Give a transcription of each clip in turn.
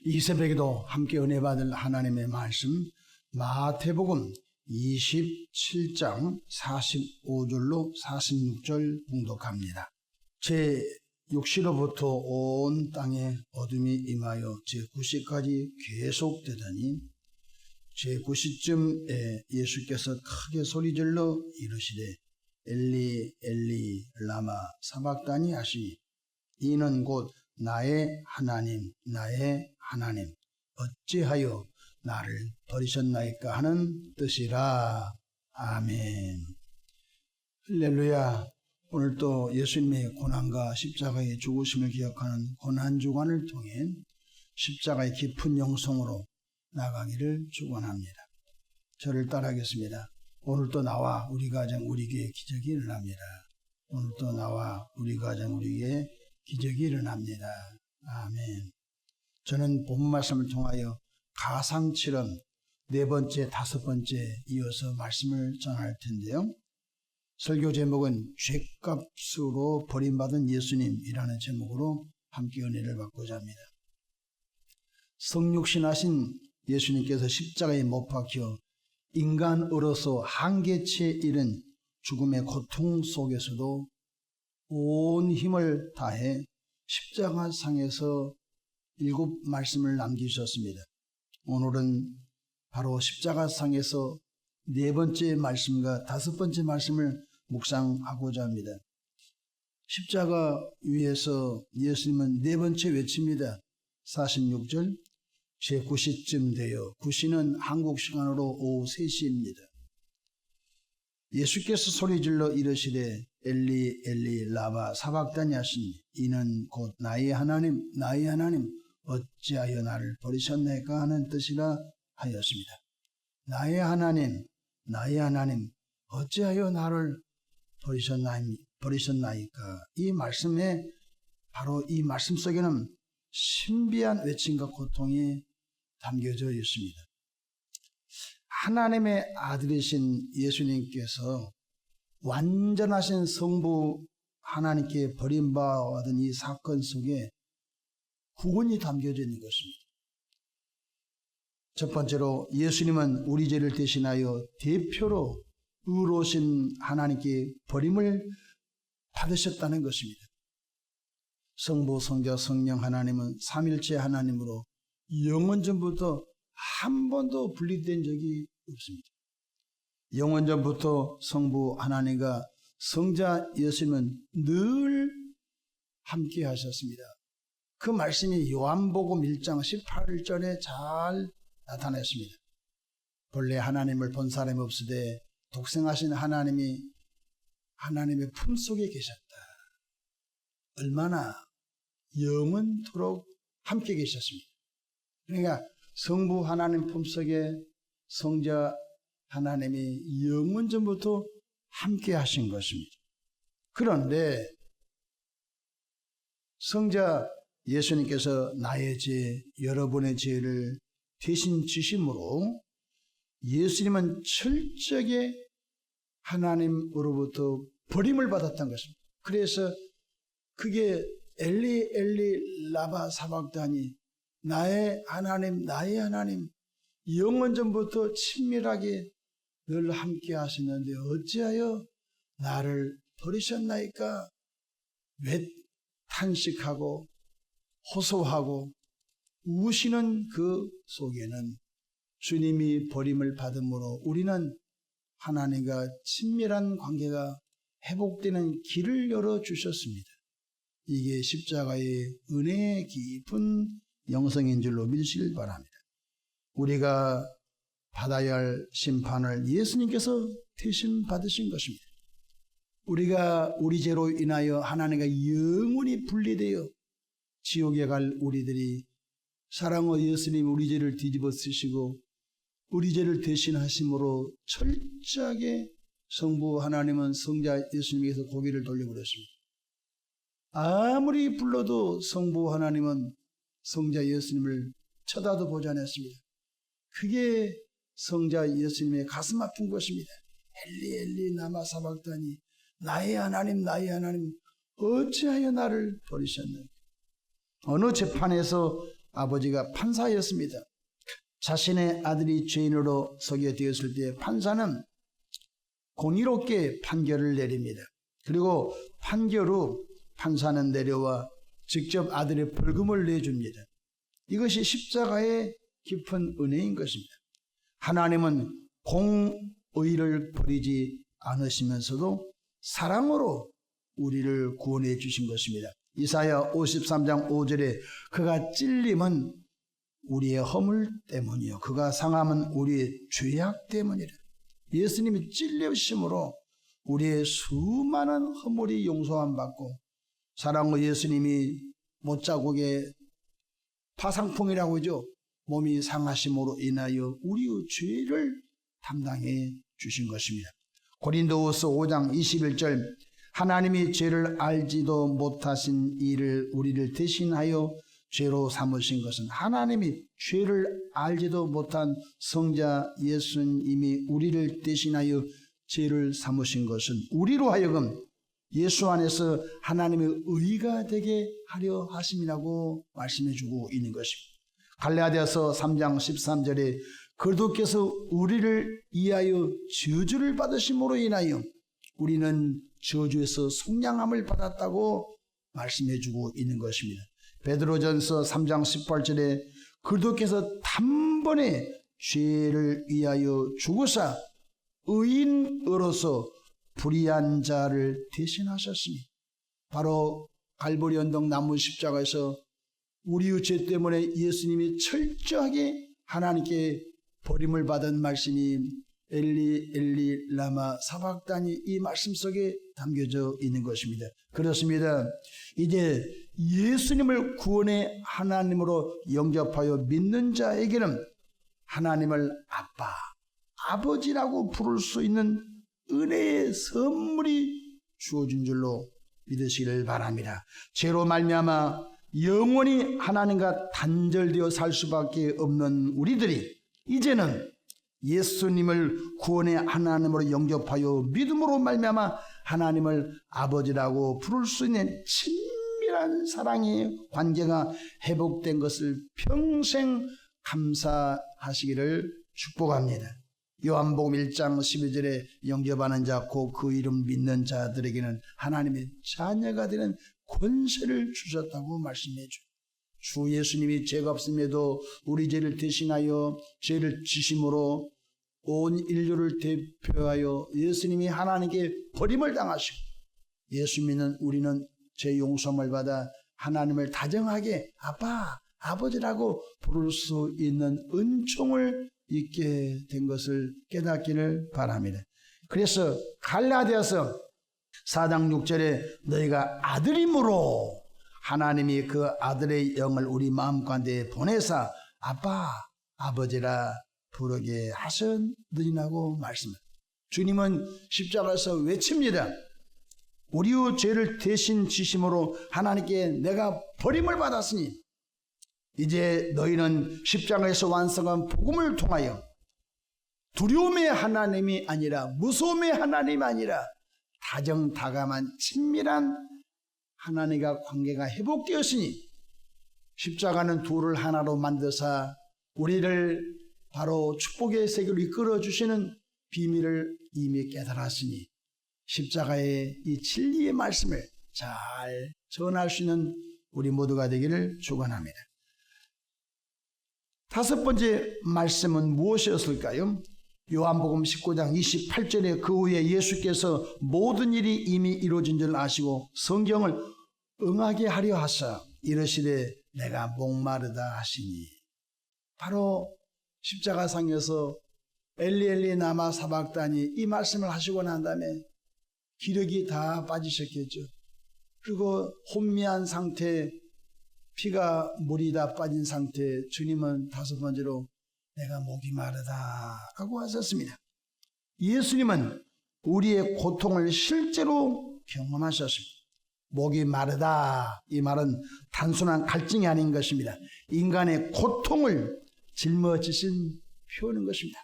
이 새벽에도 함께 은혜 받을 하나님의 말씀 마태복음 27장 45절로 46절 봉독합니다. 제 6시로부터 온 땅에 어둠이 임하여 제 9시까지 계속되더니 제 9시쯤에 예수께서 크게 소리질러 이르시되 엘리 엘리 라마 사박다니 하시니 이는 곧 나의 하나님 어찌하여 나를 버리셨나이까 하는 뜻이라. 아멘. 할렐루야. 오늘 또 예수님의 고난과 십자가의 죽으심을 기억하는 고난주간을 통해 십자가의 깊은 영성으로 나가기를 축원합니다. 저를 따라하겠습니다. 오늘도 나와 우리 가정 우리 교회 기적이 일어납니다. 오늘도 나와 우리 가정 우리 교회 기적이 일어납니다. 아멘. 저는 본문 말씀을 통하여 가상칠언 네 번째, 다섯 번째 이어서 말씀을 전할 텐데요. 설교 제목은 죗값으로 버림받은 예수님이라는 제목으로 함께 은혜를 받고자 합니다. 성육신하신 예수님께서 십자가에 못 박혀 인간으로서 한계치에 이른 죽음의 고통 속에서도 온 힘을 다해 십자가상에서 7 말씀을 남기셨습니다. 오늘은 바로 십자가상에서 4번째 말씀과 5번째 말씀을 묵상하고자 합니다. 십자가 위에서 예수님은 4번째 외칩니다. 46절 제 9시쯤 되어 9시는 한국 시간으로 오후 3시입니다. 예수께서 소리질러 이르시되 엘리 엘리 라바 사박다니 하시니 이는 곧 나의 하나님 어찌하여 나를 버리셨나이까 하는 뜻이라 하였습니다. 나의 하나님 어찌하여 나를 버리셨나이까. 이 말씀에 바로 이 말씀 속에는 신비한 외침과 고통이 담겨져 있습니다. 하나님의 아들이신 예수님께서 완전하신 성부 하나님께 버림받은 이 사건 속에 구원이 담겨져 있는 것입니다. 첫 번째로 예수님은 우리 죄를 대신하여 대표로 의로우신 하나님께 버림을 받으셨다는 것입니다. 성부, 성자, 성령 하나님은 삼일체 하나님으로 영원전부터 한 번도 분리된 적이 없습니다. 영원전부터 성부 하나님과 성자 예수님은 늘 함께 하셨습니다. 그 말씀이 요한복음 1장 18절에 잘 나타났습니다. 본래 하나님을 본 사람이 없으되 독생하신 하나님이 하나님의 품속에 계셨다. 얼마나 영원토록 함께 계셨습니다. 그러니까 성부 하나님 품속에 성자 하나님이 영원전부터 함께 하신 것입니다. 그런데 성자 예수님께서 나의 죄, 여러분의 죄를 대신 지심으로 예수님은 철저하게 하나님으로부터 버림을 받았던 것입니다. 그래서 그게 엘리 엘리 라바 사박다니 나의 하나님 영원전부터 친밀하게 늘 함께 하시는데 어찌하여 나를 버리셨나이까. 왜 탄식하고 호소하고 우시는 그 속에는 주님이 버림을 받음으로 우리는 하나님과 친밀한 관계가 회복되는 길을 열어주셨습니다. 이게 십자가의 은혜의 깊은 영성인 줄로 믿으시길 바랍니다. 우리가 받아야 할 심판을 예수님께서 대신 받으신 것입니다. 우리가 우리 죄로 인하여 하나님과 영원히 분리되어 지옥에 갈 우리들이 사랑의 예수님 우리 죄를 뒤집어 쓰시고 우리 죄를 대신하심으로 철저하게 성부 하나님은 성자 예수님에게서 고개를 돌려버렸습니다. 아무리 불러도 성부 하나님은 성자 예수님을 쳐다도 보지 않았습니다. 그게 성자 예수님의 가슴 아픈 것입니다. 엘리 엘리 라마 사박다니 나의 하나님 어찌하여 나를 버리셨나이까. 어느 재판에서 아버지가 판사였습니다. 자신의 아들이 죄인으로 서게 되었을 때 판사는 공의롭게 판결을 내립니다. 그리고 판결 후 판사는 내려와 직접 아들의 벌금을 내줍니다. 이것이 십자가의 깊은 은혜인 것입니다. 하나님은 공의를 버리지 않으시면서도 사랑으로 우리를 구원해 주신 것입니다. 이사야 53장 5절에 그가 찔림은 우리의 허물 때문이요 그가 상함은 우리의 죄악 때문이라. 예수님이 찔리심으로 우리의 수많은 허물이 용서함 받고 사랑으로 예수님이 못자국의 파상풍이라고 하죠. 몸이 상하심으로 인하여 우리의 죄를 담당해 주신 것입니다. 고린도후서 5장 21절 하나님이 죄를 알지도 못하신 이를 우리를 대신하여 죄로 삼으신 것은 하나님이 죄를 알지도 못한 성자 예수님이 우리를 대신하여 죄를 삼으신 것은 우리로 하여금 예수 안에서 하나님의 의가 되게 하려 하심이라고 말씀해 주고 있는 것입니다. 갈라디아서 3장 13절에 그리스도께서 우리를 위하여 저주를 받으심으로 인하여 우리는 저주에서 속량함을 받았다고 말씀해 주고 있는 것입니다. 베드로전서 3장 18절에 그리스도께서 단번에 죄를 위하여 죽으사 의인으로서 불의한 자를 대신하셨으니 바로 갈보리 언덕 나무 십자가에서 우리의 죄 때문에 예수님이 철저하게 하나님께 버림을 받은 말씀이 엘리 엘리 라마 사박다니 이 말씀 속에 담겨져 있는 것입니다. 그렇습니다. 이제 예수님을 구원의 하나님으로 영접하여 믿는 자에게는 하나님을 아빠, 아버지라고 부를 수 있는 은혜의 선물이 주어진 줄로 믿으시기를 바랍니다. 죄로 말미암아 영원히 하나님과 단절되어 살 수밖에 없는 우리들이 이제는 예수님을 구원의 하나님으로 영접하여 믿음으로 말미암아 하나님을 아버지라고 부를 수 있는 친밀한 사랑의 관계가 회복된 것을 평생 감사하시기를 축복합니다. 요한복음 1장 12절에 영접하는 자 곧 그 이름 믿는 자들에게는 하나님의 자녀가 되는 권세를 주셨다고 말씀해 주 예수님이 죄가 없음에도 우리 죄를 대신하여 죄를 지심으로 온 인류를 대표하여 예수님이 하나님께 버림을 당하시고 예수 믿는 우리는 죄 용서함을 받아 하나님을 다정하게 아빠, 아버지라고 부를 수 있는 은총을 있게 된 것을 깨닫기를 바랍니다. 그래서 갈라디아서 4장 6절에 너희가 아들임으로 하나님이 그 아들의 영을 우리 마음 가운데 보내사 아빠, 아버지라 부르게 하셨느니라고 말씀합니다. 주님은 십자가에서 외칩니다. 우리의 죄를 대신 지심으로 하나님께 내가 버림을 받았으니 이제 너희는 십자가에서 완성한 복음을 통하여 두려움의 하나님이 아니라 무서움의 하나님이 아니라 다정다감한 친밀한 하나님과 관계가 회복되었으니 십자가는 둘을 하나로 만드사 우리를 바로 축복의 세계로 이끌어주시는 비밀을 이미 깨달았으니 십자가의 이 진리의 말씀을 잘 전할 수 있는 우리 모두가 되기를 축원합니다. 다섯 번째 말씀은 무엇이었을까요? 요한복음 19장 28절에 그 후에 예수께서 모든 일이 이미 이루어진 줄 아시고 성경을 응하게 하려 하사 이르시되 내가 목마르다 하시니 바로 십자가상에서 엘리 엘리 나마 사박다니 이 말씀을 하시고 난 다음에 기력이 다 빠지셨겠죠. 그리고 혼미한 상태 피가 물이 다 빠진 상태 주님은 다섯 번째로 내가 목이 마르다 라고 하셨습니다. 예수님은 우리의 고통을 실제로 경험하셨습니다. 목이 마르다 이 말은 단순한 갈증이 아닌 것입니다. 인간의 고통을 짊어지신 표현인 것입니다.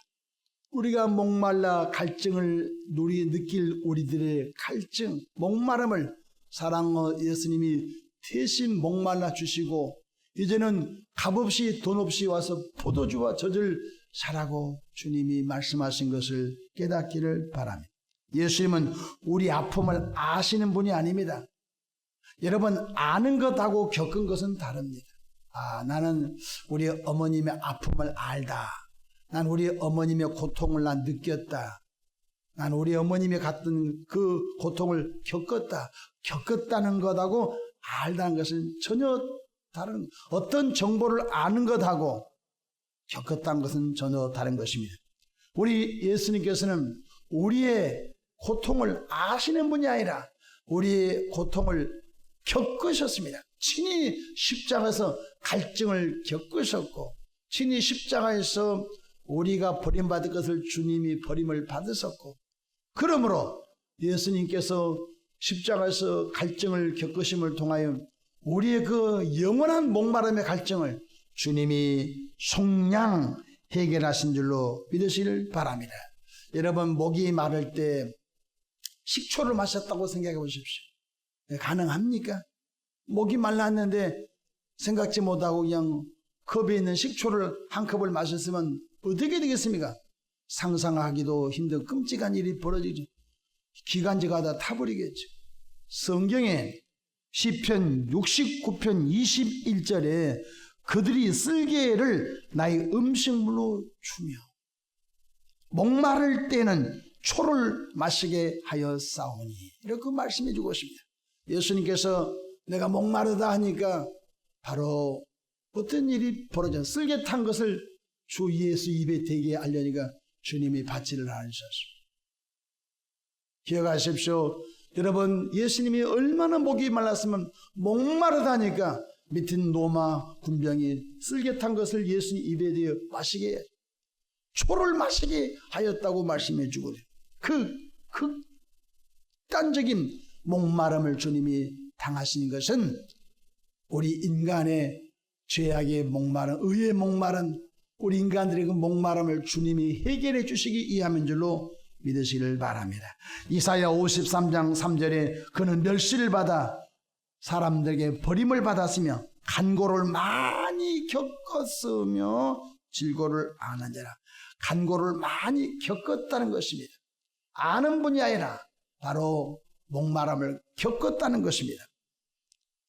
우리가 목말라 갈증을 느낄 우리들의 갈증, 목마름을 사랑의 예수님이 대신 목말라 주시고 이제는 값없이 돈 없이 와서 포도주와 젖을 사라고 주님이 말씀하신 것을 깨닫기를 바랍니다. 예수님은 우리 아픔을 아시는 분이 아닙니다. 여러분, 아는 것하고 겪은 것은 다릅니다. 나는 우리 어머님의 아픔을 알다. 난 우리 어머님의 고통을 난 느꼈다. 난 우리 어머님이 갔던 그 고통을 겪었다는 것하고 알다는 것은 전혀 다른, 어떤 정보를 아는 것하고 겪었다는 것은 전혀 다른 것입니다. 우리 예수님께서는 우리의 고통을 아시는 분이 아니라 우리의 고통을 겪으셨습니다. 친히 십자가에서 갈증을 겪으셨고, 친히 십자가에서 우리가 버림받을 것을 주님이 버림을 받으셨고, 그러므로 예수님께서 십자가에서 갈증을 겪으심을 통하여 우리의 그 영원한 목마름의 갈증을 주님이 속량 해결하신 줄로 믿으시길 바랍니다. 여러분, 목이 마를 때 식초를 마셨다고 생각해 보십시오. 가능합니까? 목이 말랐는데 생각지 못하고 그냥 컵에 있는 식초를 한 컵을 마셨으면 어떻게 되겠습니까? 상상하기도 힘든 끔찍한 일이 벌어지죠. 기관지가 다 타버리겠죠. 성경에 시편 69편 21절에 그들이 쓸개를 나의 음식물로 주며 목마를 때는 초를 마시게 하여 싸우니, 이렇게 말씀해 주고 있습니다. 예수님께서 내가 목마르다 하니까 바로 어떤 일이 벌어져, 쓸개 탄 것을 주 예수 입에 대게 알려니까 주님이 받지를 않으셨습니다. 기억하십시오. 여러분, 예수님이 얼마나 목이 말랐으면 목마르다 하니까 밑은 로마 군병이 쓸개 탄 것을 예수님 입에 대어 마시게, 초를 마시게 하였다고 말씀해 주고, 그 극단적인 목마름을 주님이 당하신 것은 우리 인간의 죄악의 목마름, 의의 목마름, 우리 인간들의 그 목마름을 주님이 해결해 주시기 위함인 줄로 믿으시길 바랍니다. 이사야 53장 3절에 그는 멸시를 받아 사람들에게 버림을 받았으며 간고를 많이 겪었으며 질고를 아는 자라. 간고를 많이 겪었다는 것입니다. 아는 분이 아니라 바로 목마름을 겪었다는 것입니다.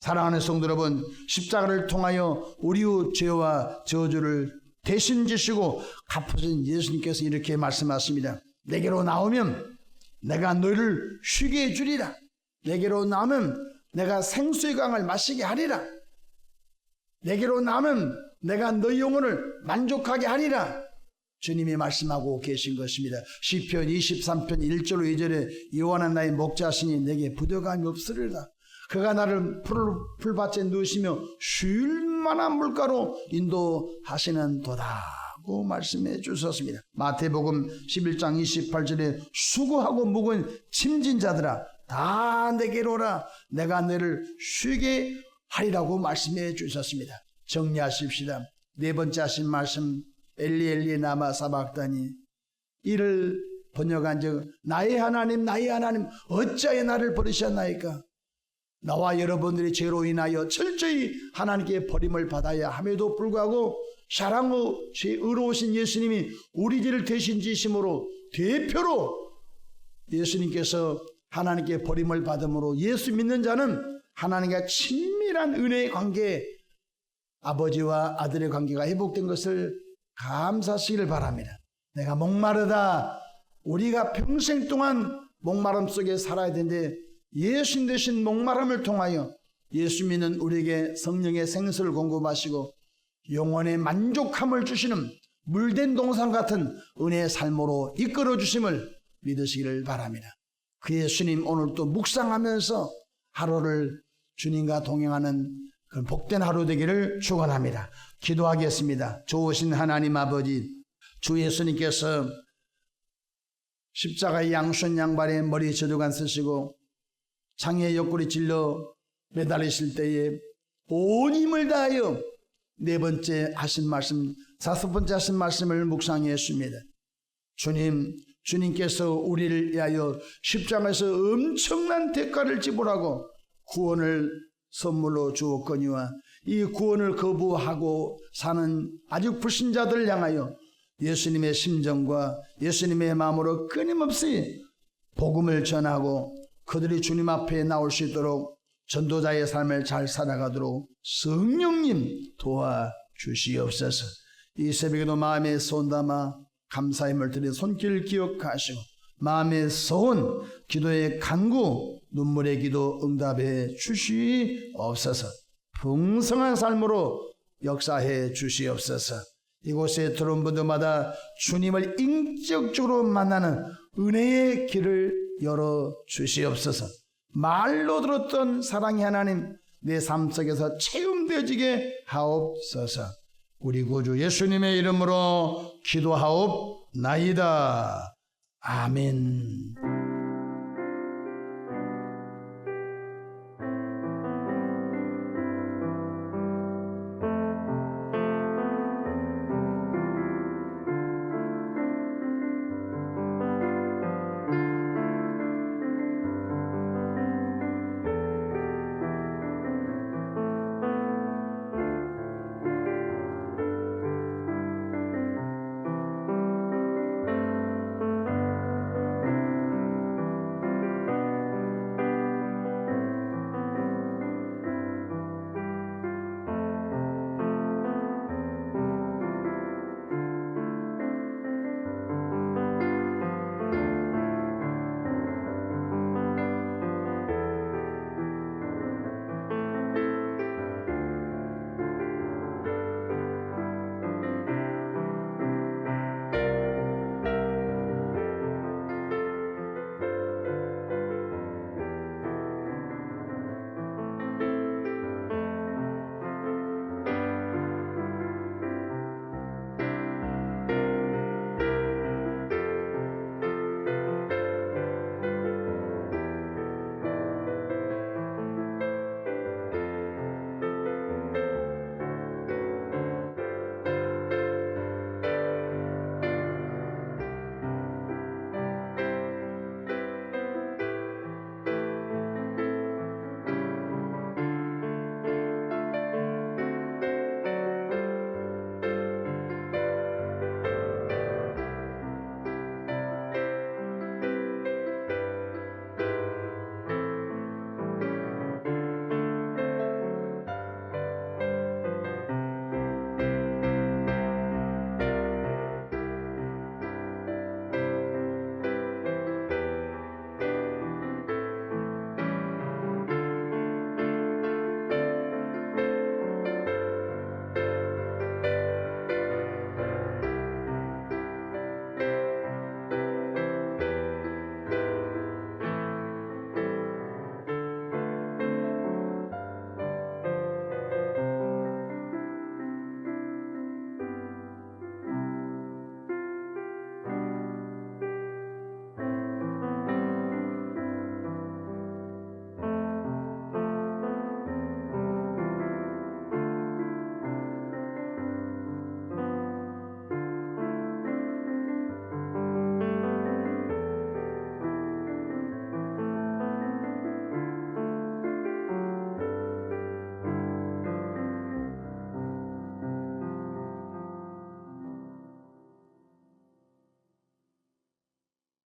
사랑하는 성도 여러분, 십자가를 통하여 우리의 죄와 저주를 대신 지시고 갚으신 예수님께서 이렇게 말씀하십니다. 내게로 나오면 내가 너희를 쉬게 해주리라. 내게로 나오면 내가 생수의 강을 마시게 하리라. 내게로 나오면 내가 너희 영혼을 만족하게 하리라. 주님이 말씀하고 계신 것입니다. 시편 23편 1절로 2절에 여호와는 나의 목자시니 내게 부족함이 없으리라. 그가 나를 풀밭에 누우시며 쉴 만한 물가로 인도하시는 도다고 말씀해 주셨습니다. 마태복음 11장 28절에 수고하고 무거운 짐진 자들아 다 내게로 오라. 내가 너를 쉬게 하리라고 말씀해 주셨습니다. 정리하십시다. 네 번째 하신 말씀, 엘리 엘리 라마 사박다니, 이를 번역한 적 나의 하나님 어찌하여 나를 버리셨나이까. 나와 여러분들의 죄로 인하여 철저히 하나님께 버림을 받아야 함에도 불구하고 사랑으로 의로우신 예수님이 우리 죄를 대신 지심으로 대표로 예수님께서 하나님께 버림을 받음으로 예수 믿는 자는 하나님과 친밀한 은혜의 관계, 아버지와 아들의 관계가 회복된 것을 감사하시기를 바랍니다. 내가 목마르다. 우리가 평생 동안 목마름 속에 살아야 되는데 예수님 되신 목마름을 통하여 예수 믿는 우리에게 성령의 생수를 공급하시고 영혼의 만족함을 주시는 물된 동산 같은 은혜의 삶으로 이끌어 주심을 믿으시기를 바랍니다. 그 예수님 오늘 또 묵상하면서 하루를 주님과 동행하는 그 복된 하루 되기를 축원합니다. 기도하겠습니다. 좋으신 하나님 아버지, 주 예수님께서 십자가의 양손 양발에 머리에 저주관 쓰시고 창에 옆구리 찔러 매달리실 때에 온 힘을 다하여 네 번째 하신 말씀, 다섯 번째 하신 말씀을 묵상했습니다. 주님께서 우리를 위하여 십자가에서 엄청난 대가를 지불하고 구원을 선물로 주었거니와 이 구원을 거부하고 사는 아직 불신자들을 향하여 예수님의 심정과 예수님의 마음으로 끊임없이 복음을 전하고 그들이 주님 앞에 나올 수 있도록 전도자의 삶을 잘 살아가도록 성령님 도와주시옵소서. 이 새벽에도 마음에 손 담아 감사의 말들의 손길을 기억하시고 마음에 서온 기도의 간구 눈물의 기도 응답해 주시옵소서. 풍성한 삶으로 역사해 주시옵소서. 이곳에 들어온 분들마다 주님을 인격적으로 만나는 은혜의 길을 열어 주시옵소서. 말로 들었던 사랑의 하나님 내 삶 속에서 체험되어지게 하옵소서. 우리 구주 예수님의 이름으로 기도하옵나이다. 아멘.